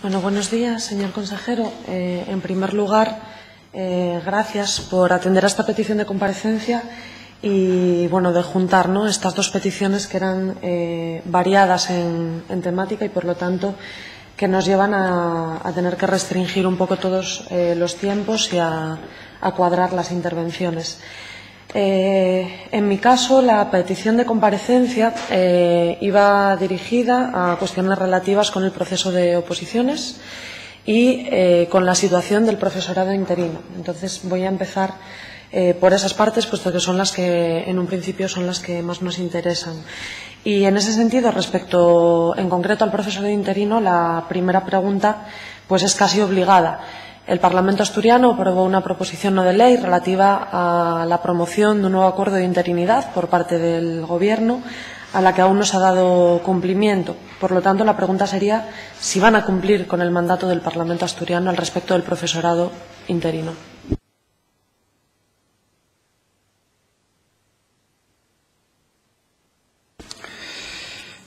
Bueno, buenos días, señor consejero. En primer lugar, gracias por atender a esta petición de comparecencia y, bueno, de juntar, ¿no?, estas dos peticiones que eran variadas en temática y, por lo tanto, que nos llevan a tener que restringir un poco todos los tiempos y a cuadrar las intervenciones. En mi caso, la petición de comparecencia iba dirigida a cuestiones relativas con el proceso de oposiciones y con la situación del profesorado interino. Entonces, voy a empezar por esas partes, puesto que son las que, en un principio, son las que más nos interesan. Y, en ese sentido, respecto en concreto al profesorado interino, la primera pregunta pues es casi obligada. El Parlamento asturiano aprobó una proposición no de ley relativa a la promoción de un nuevo acuerdo de interinidad por parte del Gobierno, a la que aún no se ha dado cumplimiento. Por lo tanto, la pregunta sería si van a cumplir con el mandato del Parlamento asturiano al respecto del profesorado interino.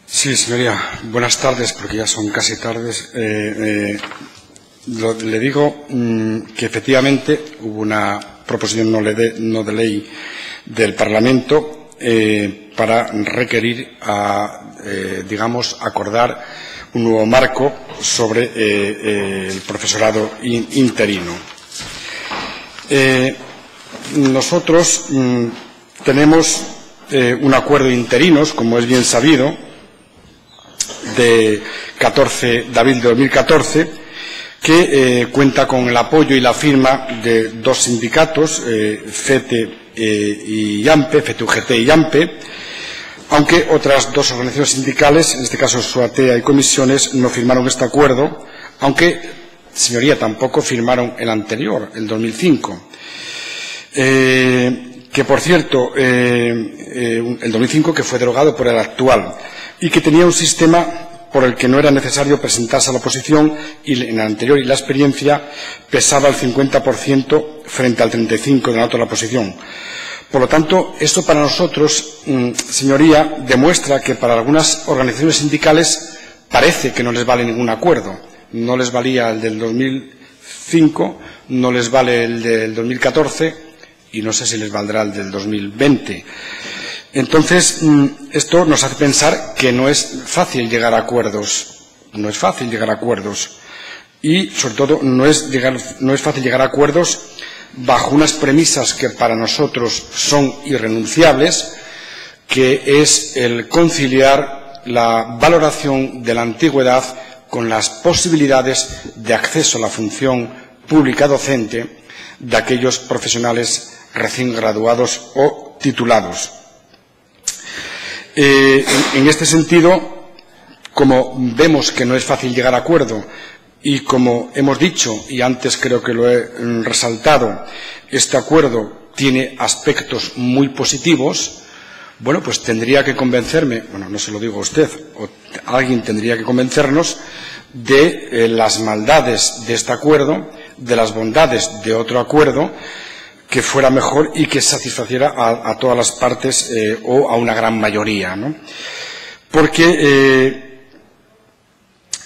Sí, señoría. Buenas tardes, porque ya son casi tardes. Le digo que efectivamente hubo una proposición no de ley del Parlamento para requerir digamos, acordar un nuevo marco sobre el profesorado interino. Nosotros tenemos un acuerdo de interinos, como es bien sabido, de 14 de abril de 2014, que cuenta con el apoyo y la firma de dos sindicatos, FETE y IAMPE, FETE-UGT y IAMPE, aunque otras dos organizaciones sindicales, en este caso SUATEA y Comisiones, no firmaron este acuerdo, aunque, señoría, tampoco firmaron el anterior, el 2005. Que, por cierto, el 2005 que fue derogado por el actual y que tenía un sistema por el que no era necesario presentarse a la oposición y en el anterior y la experiencia pesaba el 50% frente al 35% de la nota de la oposición. Por lo tanto, esto para nosotros, señoría, demuestra que para algunas organizaciones sindicales parece que no les vale ningún acuerdo. No les valía el del 2005, no les vale el del 2014 y no sé si les valdrá el del 2020. Entonces, esto nos hace pensar que no es fácil llegar a acuerdos. No es fácil llegar a acuerdos. Y, sobre todo, no es fácil llegar a acuerdos bajo unas premisas que para nosotros son irrenunciables, que es el conciliar la valoración de la antigüedad con las posibilidades de acceso a la función pública docente de aquellos profesionales recién graduados o titulados. En este sentido, como vemos que no es fácil llegar a acuerdo y como hemos dicho, y antes creo que lo he resaltado, este acuerdo tiene aspectos muy positivos, bueno, pues tendría que convencerme, bueno, no se lo digo a usted, alguien tendría que convencernos de las maldades de este acuerdo, de las bondades de otro acuerdo, que fuera mejor y que satisfaciera a todas las partes o a una gran mayoría, ¿no? Porque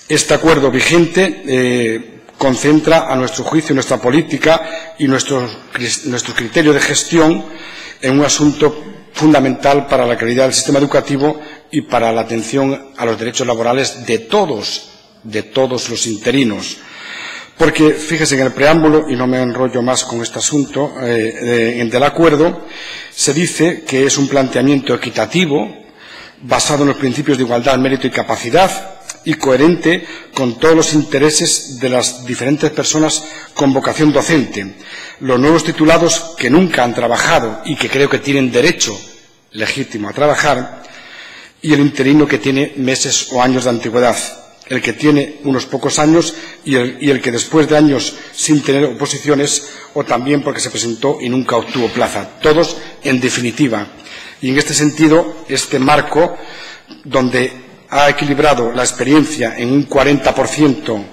este acuerdo vigente concentra, a nuestro juicio, nuestra política y nuestro criterio de gestión en un asunto fundamental para la calidad del sistema educativo y para la atención a los derechos laborales de todos los interinos. Porque, fíjese, en el preámbulo, y no me enrollo más con este asunto, del acuerdo, se dice que es un planteamiento equitativo, basado en los principios de igualdad, mérito y capacidad, y coherente con todos los intereses de las diferentes personas con vocación docente. Los nuevos titulados que nunca han trabajado y que creo que tienen derecho legítimo a trabajar, y el interino que tiene meses o años de antigüedad. El que tiene unos pocos años y el que después de años sin tener oposiciones o también porque se presentó y nunca obtuvo plaza. Todos en definitiva. Y en este sentido, este marco, donde ha equilibrado la experiencia en un 40%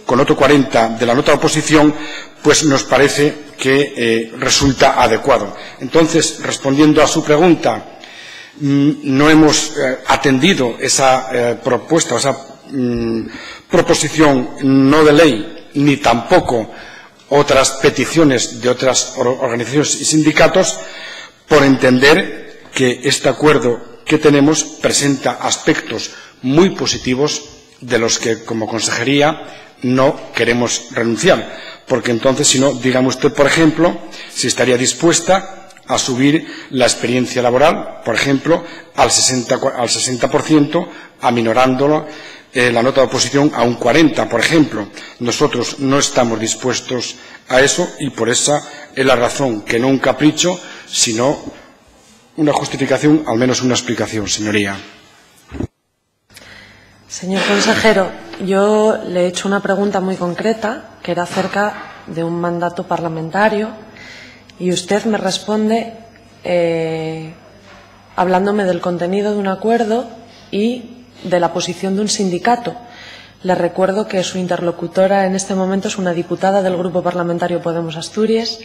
con otro 40% de la nota de oposición, pues nos parece que resulta adecuado. Entonces, respondiendo a su pregunta, no hemos atendido esa propuesta, o esa proposición no de ley, ni tampoco otras peticiones de otras organizaciones y sindicatos, por entender que este acuerdo que tenemos presenta aspectos muy positivos de los que, como consejería, no queremos renunciar. Porque entonces, si no, dígame usted, por ejemplo, si estaría dispuesta a subir la experiencia laboral, por ejemplo, al 60%, aminorándolo la nota de oposición a un 40%, por ejemplo. Nosotros no estamos dispuestos a eso y por esa es la razón, que no un capricho, sino una justificación, al menos una explicación, señoría. Señor consejero, yo le he hecho una pregunta muy concreta, que era acerca de un mandato parlamentario, y usted me responde hablándome del contenido de un acuerdo y de la posición de un sindicato. Le recuerdo que su interlocutora en este momento es una diputada del Grupo Parlamentario Podemos Asturias,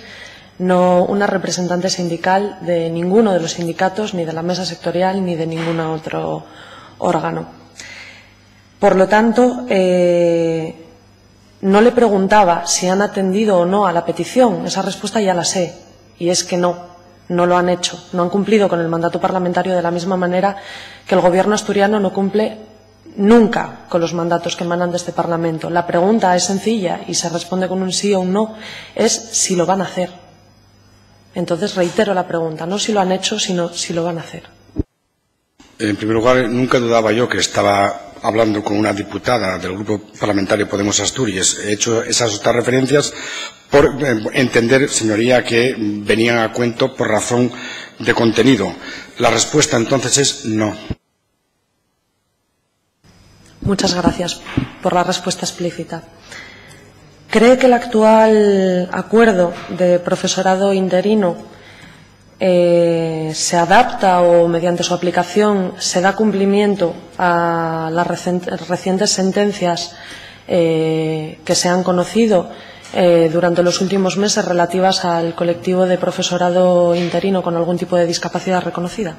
no una representante sindical de ninguno de los sindicatos, ni de la mesa sectorial, ni de ningún otro órgano. Por lo tanto, no le preguntaba si han atendido o no a la petición. Esa respuesta ya la sé, y es que no lo han hecho. No han cumplido con el mandato parlamentario de la misma manera que el Gobierno asturiano no cumple nunca con los mandatos que emanan de este Parlamento. La pregunta es sencilla y se responde con un sí o un no, es si lo van a hacer. Entonces reitero la pregunta, no si lo han hecho, sino si lo van a hacer. En primer lugar, nunca dudaba yo que estaba hablando con una diputada del Grupo Parlamentario Podemos Asturias. He hecho esas otras referencias por entender, señoría, que venían a cuento por razón de contenido. La respuesta, entonces, es no. Muchas gracias por la respuesta explícita. ¿Cree que el actual acuerdo de profesorado interino se adapta o, mediante su aplicación, se da cumplimiento a las recientes sentencias que se han conocido durante los últimos meses relativas al colectivo de profesorado interino con algún tipo de discapacidad reconocida?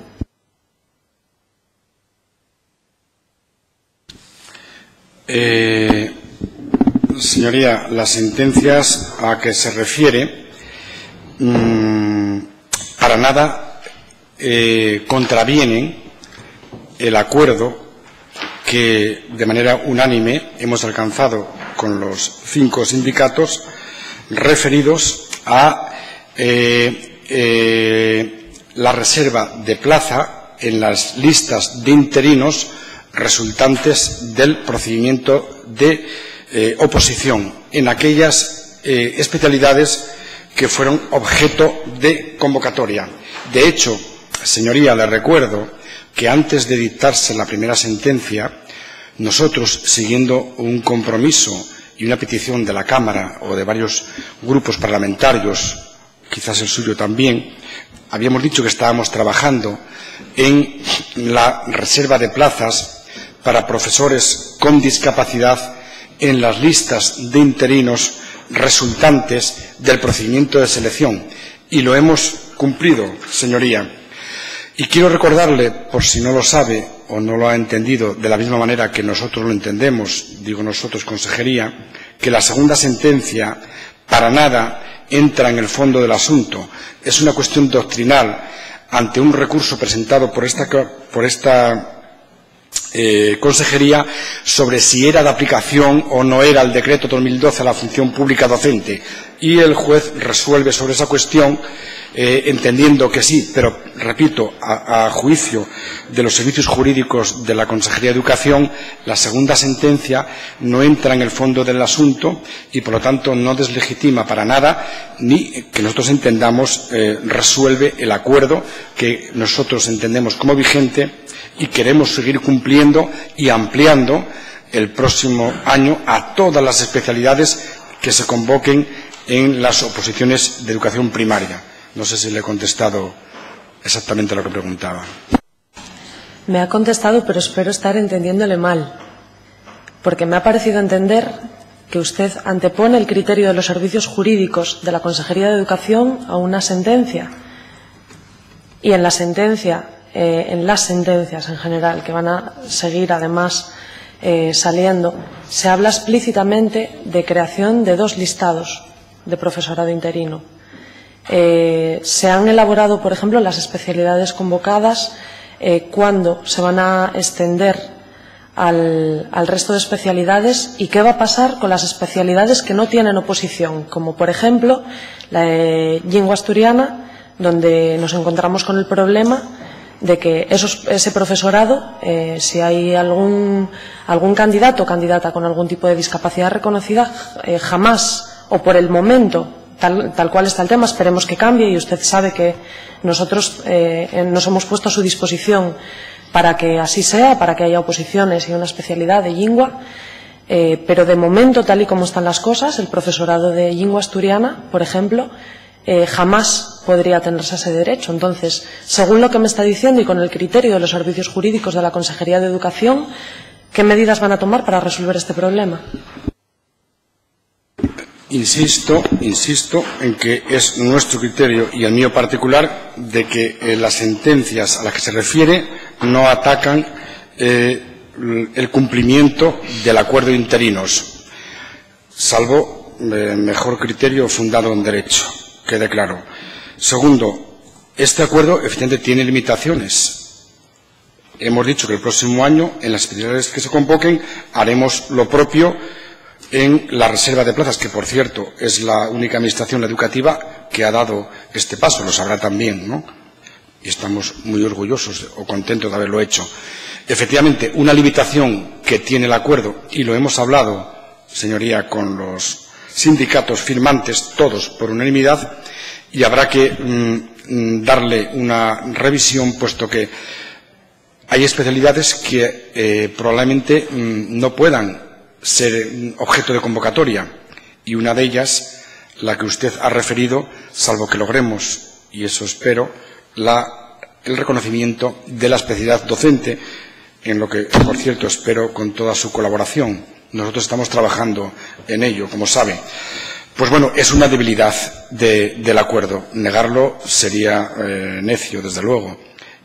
Señoría, las sentencias a que se refiere para nada contravienen el acuerdo que de manera unánime hemos alcanzado con los 5 sindicatos referidos a la reserva de plaza en las listas de interinos resultantes del procedimiento de oposición en aquellas especialidades que fueron objeto de convocatoria. De hecho, señoría, le recuerdo que antes de dictarse la primera sentencia, nosotros, siguiendo un compromiso y una petición de la Cámara o de varios grupos parlamentarios, quizás el suyo también, habíamos dicho que estábamos trabajando en la reserva de plazas para profesores con discapacidad en las listas de interinos resultantes del procedimiento de selección. Y lo hemos cumplido, señoría. Y quiero recordarle, por si no lo sabe o no lo ha entendido de la misma manera que nosotros lo entendemos, digo nosotros, consejería, que la segunda sentencia para nada entra en el fondo del asunto. Es una cuestión doctrinal ante un recurso presentado por esta consejería sobre si era de aplicación o no era el decreto 2012 a la función pública docente, y el juez resuelve sobre esa cuestión entendiendo que sí, pero repito, a juicio de los servicios jurídicos de la Consejería de Educación, la segunda sentencia no entra en el fondo del asunto y por lo tanto no deslegitima para nada, ni que nosotros entendamos resuelve el acuerdo que nosotros entendemos como vigente y queremos seguir cumpliendo y ampliando el próximo año a todas las especialidades que se convoquen en las oposiciones de educación primaria. No sé si le he contestado exactamente lo que preguntaba. Me ha contestado, pero espero estar entendiéndole mal, porque me ha parecido entender que usted antepone el criterio de los servicios jurídicos de la Consejería de Educación a una sentencia. Y en la sentencia, en las sentencias en general, que van a seguir además saliendo, se habla explícitamente de creación de 2 listados de profesorado interino. Se han elaborado, por ejemplo, las especialidades convocadas, cuándo se van a extender al resto de especialidades y qué va a pasar con las especialidades que no tienen oposición, como por ejemplo la lengua asturiana, donde nos encontramos con el problema de que ese profesorado, si hay algún candidato o candidata con algún tipo de discapacidad reconocida, jamás o por el momento, tal cual está el tema, esperemos que cambie, y usted sabe que nosotros nos hemos puesto a su disposición para que así sea, para que haya oposiciones y una especialidad de lengua, pero de momento, tal y como están las cosas, el profesorado de lengua asturiana, por ejemplo, jamás podría tenerse ese derecho. Entonces, según lo que me está diciendo y con el criterio de los servicios jurídicos de la Consejería de Educación, ¿qué medidas van a tomar para resolver este problema? Insisto en que es nuestro criterio y el mío particular de que las sentencias a las que se refiere no atacan el cumplimiento del acuerdo de interinos, salvo mejor criterio fundado en derecho, quede claro. Segundo, este acuerdo efectivamente tiene limitaciones. Hemos dicho que el próximo año, en las especialidades que se convoquen, haremos lo propio en la reserva de plazas, que por cierto es la única administración educativa que ha dado este paso, lo sabrá también, ¿no? Y estamos muy orgullosos o contentos de haberlo hecho. Efectivamente, una limitación que tiene el acuerdo, y lo hemos hablado, señoría, con los sindicatos firmantes, todos por unanimidad, y habrá que darle una revisión, puesto que hay especialidades que probablemente no puedan ser objeto de convocatoria, y una de ellas, la que usted ha referido, salvo que logremos, y eso espero, el reconocimiento de la especialidad docente, en lo que, por cierto, espero con toda su colaboración. Nosotros estamos trabajando en ello, como sabe. Pues bueno, es una debilidad del acuerdo. Negarlo sería necio, desde luego.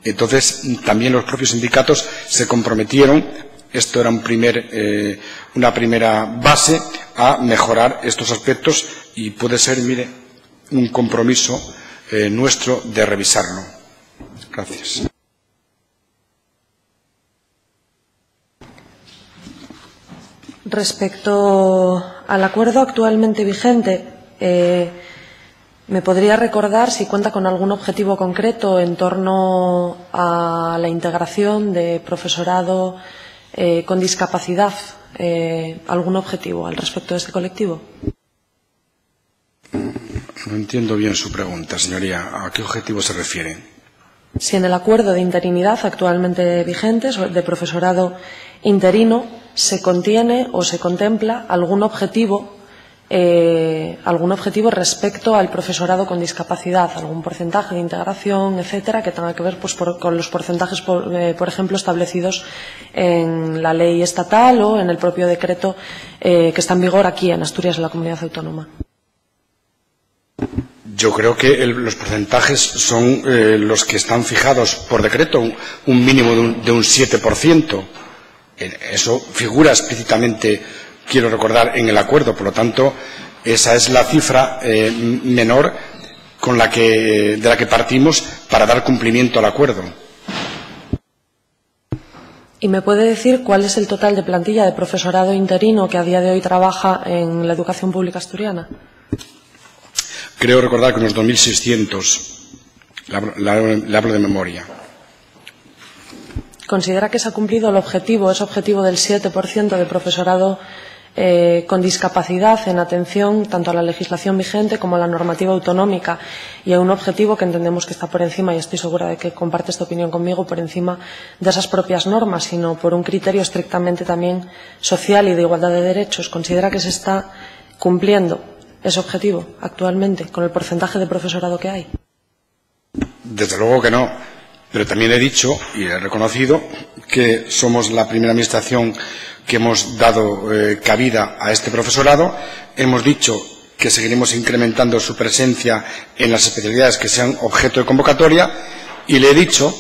Entonces, también los propios sindicatos se comprometieron, esto era una primera base, a mejorar estos aspectos, y puede ser, mire, un compromiso nuestro de revisarlo. Gracias. Respecto al acuerdo actualmente vigente, ¿me podría recordar si cuenta con algún objetivo concreto en torno a la integración de profesorado con discapacidad? ¿Algún objetivo al respecto de este colectivo? No entiendo bien su pregunta, señoría. ¿A qué objetivo se refiere? Si en el acuerdo de interinidad actualmente vigente de profesorado interino se contiene o se contempla algún objetivo respecto al profesorado con discapacidad, algún porcentaje de integración, etcétera, que tenga que ver con los porcentajes, por ejemplo, establecidos en la ley estatal o en el propio decreto que está en vigor aquí en Asturias, en la comunidad autónoma. Yo creo que los porcentajes son los que están fijados por decreto, un mínimo de un 7%. Eso figura explícitamente, quiero recordar, en el acuerdo. Por lo tanto, esa es la cifra menor de la que partimos para dar cumplimiento al acuerdo. ¿Y me puede decir cuál es el total de plantilla de profesorado interino que a día de hoy trabaja en la educación pública asturiana? Creo recordar que unos 2.600, le hablo de memoria. ¿Considera que se ha cumplido ese objetivo del 7% de profesorado con discapacidad en atención tanto a la legislación vigente como a la normativa autonómica, y a un objetivo que entendemos que está por encima, y estoy segura de que comparte esta opinión conmigo, por encima de esas propias normas, sino por un criterio estrictamente también social y de igualdad de derechos? ¿Considera que se está cumpliendo ese objetivo actualmente con el porcentaje de profesorado que hay? Desde luego que no, pero también he dicho y he reconocido que somos la primera administración que hemos dado cabida a este profesorado. Hemos dicho que seguiremos incrementando su presencia en las especialidades que sean objeto de convocatoria, y le he dicho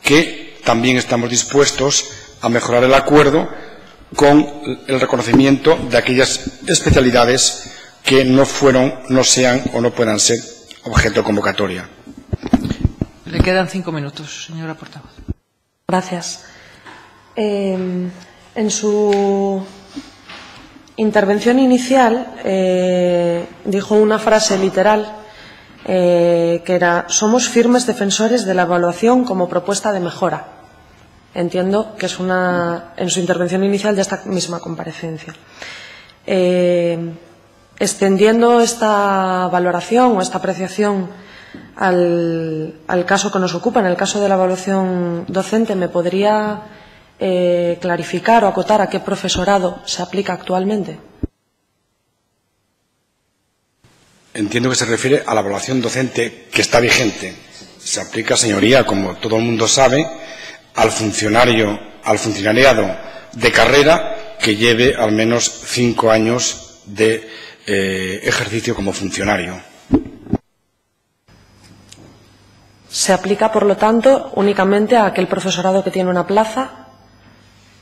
que también estamos dispuestos a mejorar el acuerdo con el reconocimiento de aquellas especialidades que no sean o no puedan ser objeto de convocatoria. Le quedan 5 minutos, señora portavoz. Gracias. En su intervención inicial dijo una frase literal que era: somos firmes defensores de la evaluación como propuesta de mejora. Entiendo que es en su intervención inicial de esta misma comparecencia. Extendiendo esta valoración o esta apreciación al caso que nos ocupa, en el caso de la evaluación docente, ¿me podría clarificar o acotar a qué profesorado se aplica actualmente? Entiendo que se refiere a la evaluación docente que está vigente. Se aplica, señoría, como todo el mundo sabe, al funcionariado de carrera que lleve al menos 5 años de ejercicio como funcionario. Se aplica, por lo tanto, únicamente a aquel profesorado que tiene una plaza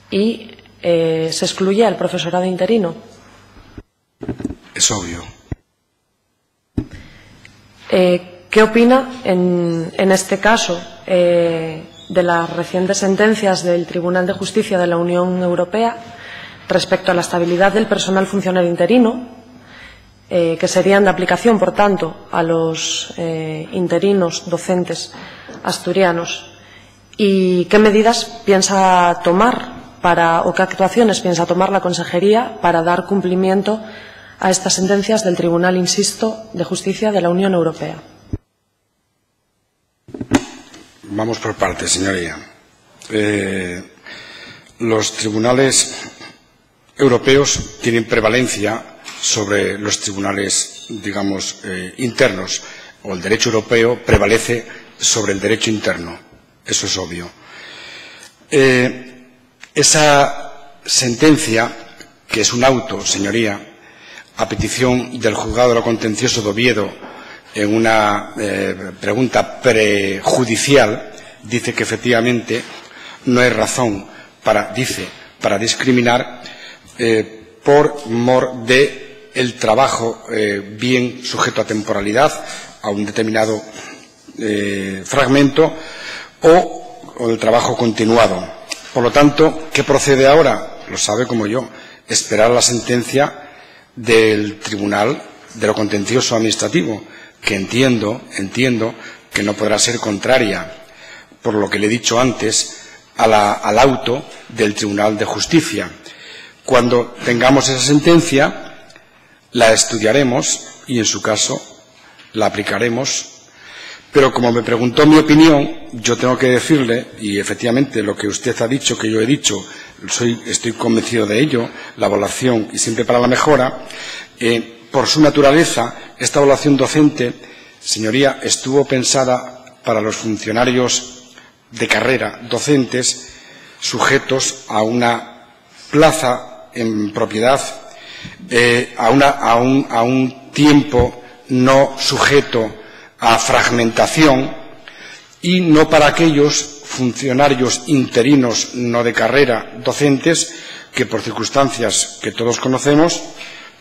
y se excluye al profesorado interino. Es obvio. ¿Qué opina en este caso de las recientes sentencias del Tribunal de Justicia de la Unión Europea respecto a la estabilidad del personal funcionario interino, que serían de aplicación, por tanto, a los interinos docentes asturianos? ¿Y qué medidas piensa tomar o qué actuaciones piensa tomar la Consejería para dar cumplimiento a estas sentencias del Tribunal, insisto, de Justicia de la Unión Europea? Vamos por partes, señoría. Los tribunales europeos tienen prevalencia sobre los tribunales, digamos, internos, o el derecho europeo prevalece sobre el derecho interno. Eso es obvio. Esa sentencia, que es un auto, señoría, a petición del Juzgado de lo Contencioso de Oviedo, en una pregunta prejudicial, dice que efectivamente no hay razón para discriminar por mor de el trabajo bien sujeto a temporalidad, a un determinado fragmento, o el trabajo continuado. Por lo tanto, ¿qué procede ahora? Lo sabe como yo, esperar la sentencia del Tribunal de lo Contencioso Administrativo, que entiendo que no podrá ser contraria, por lo que le he dicho antes, al auto del Tribunal de Justicia. Cuando tengamos esa sentencia, la estudiaremos y, en su caso, la aplicaremos. Pero, como me preguntó mi opinión, yo tengo que decirle, y efectivamente lo que usted ha dicho, que yo he dicho, estoy convencido de ello, la evaluación y siempre para la mejora, por su naturaleza, esta evaluación docente, señoría, estuvo pensada para los funcionarios de carrera docentes sujetos a una plaza en propiedad, a un tiempo no sujeto a fragmentación, y no para aquellos funcionarios interinos no de carrera docentes que, por circunstancias que todos conocemos,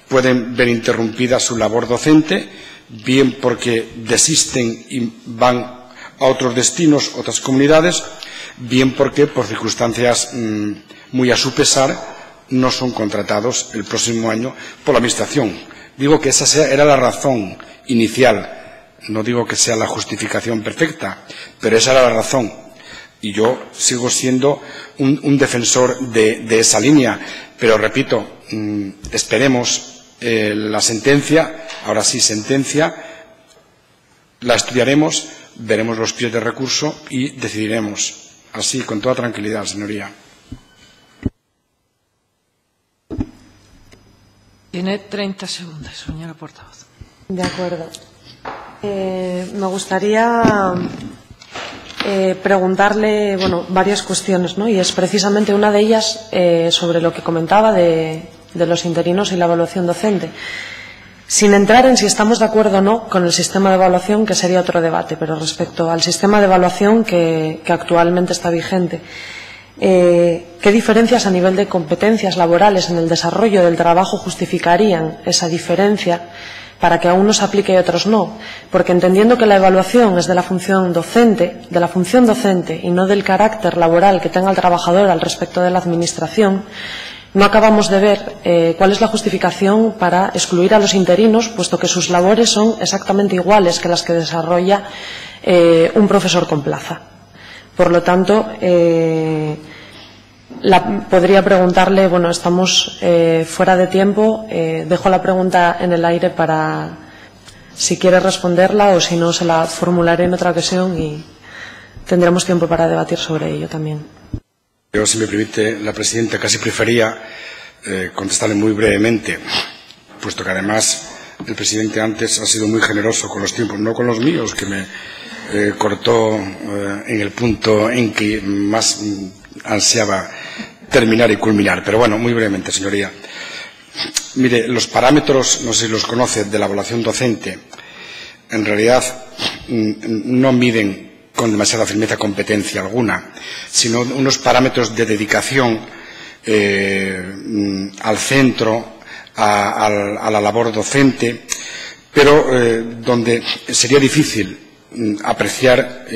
pueden ver interrumpida su labor docente, bien porque desisten y van a otros destinos, otras comunidades, bien porque, por circunstancias muy a su pesar, no son contratados el próximo año por la Administración. Digo que esa era la razón inicial. No digo que sea la justificación perfecta, pero esa era la razón. Y yo sigo siendo un defensor de esa línea. Pero, repito, esperemos la sentencia, ahora sí sentencia, la estudiaremos, veremos los pies de recurso y decidiremos. Así, con toda tranquilidad, señoría. Tiene 30 segundos, señora portavoz. De acuerdo. Me gustaría preguntarle varias cuestiones, ¿no? Y es precisamente una de ellas sobre lo que comentaba de los interinos y la evaluación docente. Sin entrar en si estamos de acuerdo o no con el sistema de evaluación, que sería otro debate, pero respecto al sistema de evaluación que actualmente está vigente, ¿qué diferencias a nivel de competencias laborales en el desarrollo del trabajo justificarían esa diferencia para que a unos aplique y a otros no? Porque entendiendo que la evaluación es de la función docente y no del carácter laboral que tenga el trabajador al respecto de la administración, no acabamos de ver cuál es la justificación para excluir a los interinos, puesto que sus labores son exactamente iguales que las que desarrolla un profesor con plaza. Por lo tanto, podría preguntarle, bueno, estamos fuera de tiempo, dejo la pregunta en el aire para si quiere responderla o si no se la formularé en otra ocasión y tendremos tiempo para debatir sobre ello también. Yo, si me permite, la presidenta, casi prefería contestarle muy brevemente, puesto que además el presidente antes ha sido muy generoso con los tiempos, no con los míos, que me cortó en el punto en que más ansiaba terminar y culminar. Pero bueno, muy brevemente, señoría. Mire, los parámetros, no sé si los conoce, de la evaluación docente, en realidad no miden con demasiada firmeza competencia alguna, sino unos parámetros de dedicación al centro, a la labor docente, pero donde sería difícil apreciar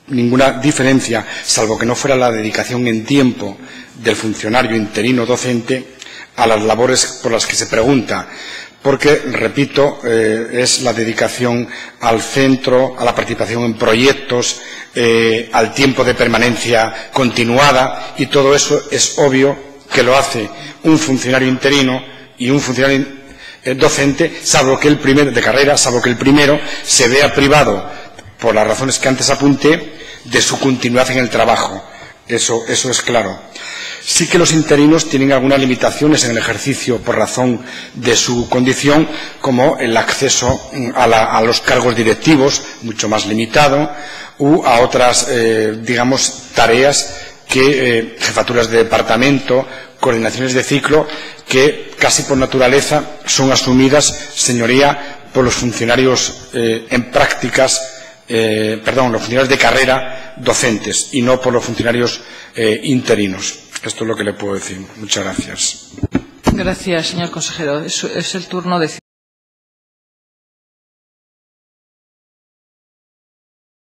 ninguna diferencia, salvo que no fuera la dedicación en tiempo del funcionario interino docente a las labores por las que se pregunta, porque, repito, es la dedicación al centro, a la participación en proyectos, al tiempo de permanencia continuada, y todo eso es obvio que lo hace un funcionario interino y un funcionario docente, salvo que el primero de carrera, salvo que el primero se vea privado, por las razones que antes apunté, de su continuidad en el trabajo. Eso es claro. Sí que los interinos tienen algunas limitaciones en el ejercicio por razón de su condición, como el acceso a los cargos directivos, mucho más limitado, u a otras, digamos, tareas que jefaturas de departamento, coordinaciones de ciclo, que casi por naturaleza son asumidas, señoría, por los funcionarios en prácticas, los funcionarios de carrera docentes y no por los funcionarios interinos. Esto es lo que le puedo decir. Muchas gracias. Gracias, señor consejero. Es el turno de